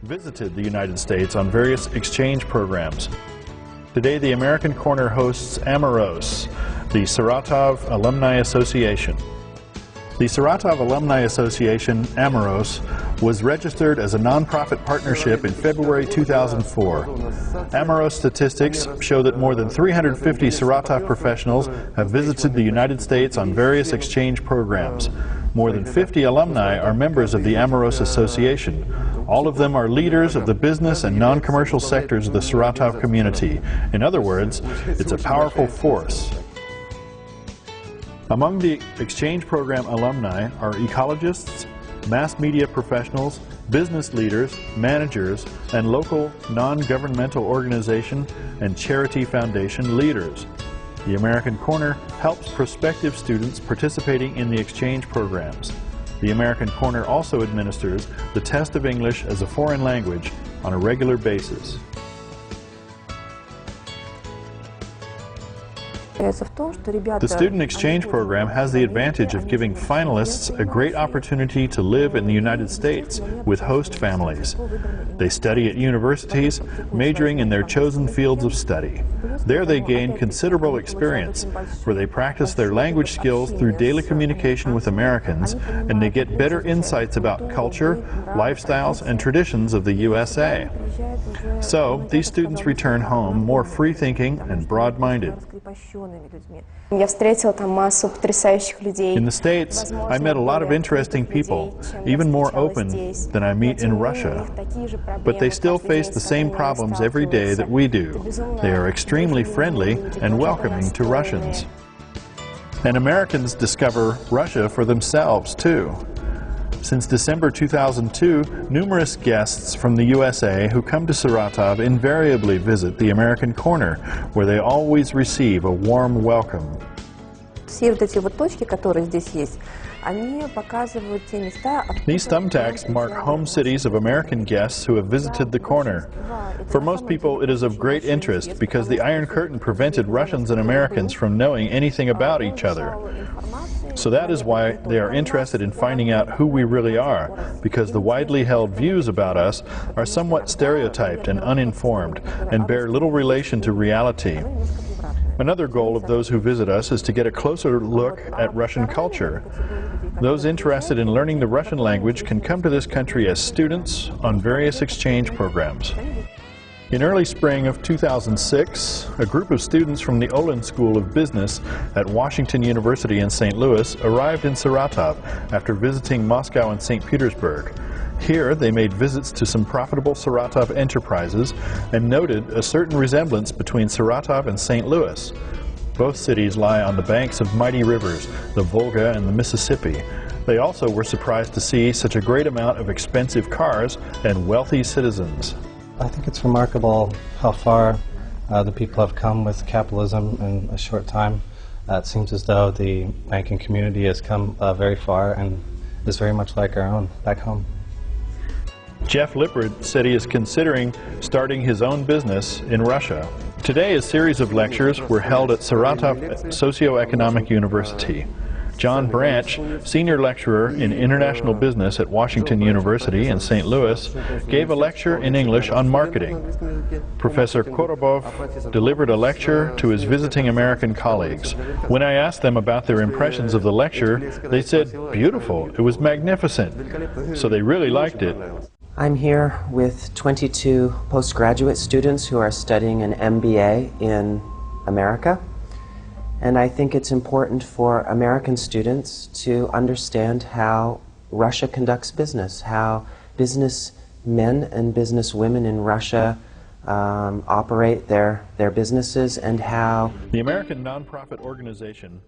visited the United States on various exchange programs. Today, the American Corner hosts AMEROS, the Saratov Alumni Association. The Saratov Alumni Association, AMEROS, was registered as a nonprofit partnership in February 2004. AMEROS statistics show that more than 350 Saratov professionals have visited the United States on various exchange programs. More than 50 alumni are members of the AMEROS Association. All of them are leaders of the business and non-commercial sectors of the Saratov community. In other words, it's a powerful force. Among the exchange program alumni are ecologists, mass media professionals, business leaders, managers, and local non-governmental organization and charity foundation leaders. The American Corner helps prospective students participating in the exchange programs. The American Corner also administers the test of English as a foreign language on a regular basis. The student exchange program has the advantage of giving finalists a great opportunity to live in the United States with host families. They study at universities, majoring in their chosen fields of study. There they gain considerable experience, where they practice their language skills through daily communication with Americans, and they get better insights about culture, lifestyles, and traditions of the USA. So, these students return home more free-thinking and broad-minded. In the States, I met a lot of interesting people, even more open than I meet in Russia. But they still face the same problems every day that we do. They are extremely friendly and welcoming to Russians. And Americans discover Russia for themselves, too. Since December 2002, numerous guests from the USA who come to Saratov invariably visit the American Corner, where they always receive a warm welcome. These thumbtacks mark home cities of American guests who have visited the corner. For most people, it is of great interest because the Iron Curtain prevented Russians and Americans from knowing anything about each other. So that is why they are interested in finding out who we really are, because the widely held views about us are somewhat stereotyped and uninformed, and bear little relation to reality. Another goal of those who visit us is to get a closer look at Russian culture. Those interested in learning the Russian language can come to this country as students on various exchange programs. In early spring of 2006, a group of students from the Olin School of Business at Washington University in St. Louis arrived in Saratov after visiting Moscow and St. Petersburg. Here, they made visits to some profitable Saratov enterprises and noted a certain resemblance between Saratov and St. Louis. Both cities lie on the banks of mighty rivers, the Volga and the Mississippi. They also were surprised to see such a great amount of expensive cars and wealthy citizens. I think it's remarkable how far the people have come with capitalism in a short time. It seems as though the banking community has come very far and is very much like our own back home. Jeff Lippard said he is considering starting his own business in Russia. Today, a series of lectures were held at Saratov Socioeconomic University. John Branch, senior lecturer in international business at Washington University in St. Louis, gave a lecture in English on marketing. Professor Korobov delivered a lecture to his visiting American colleagues. When I asked them about their impressions of the lecture, they said, "Beautiful, it was magnificent." So they really liked it. I'm here with 22 postgraduate students who are studying an MBA in America. And I think it's important for American students to understand how Russia conducts business, how businessmen and businesswomen in Russia operate their businesses, and how the American nonprofit organization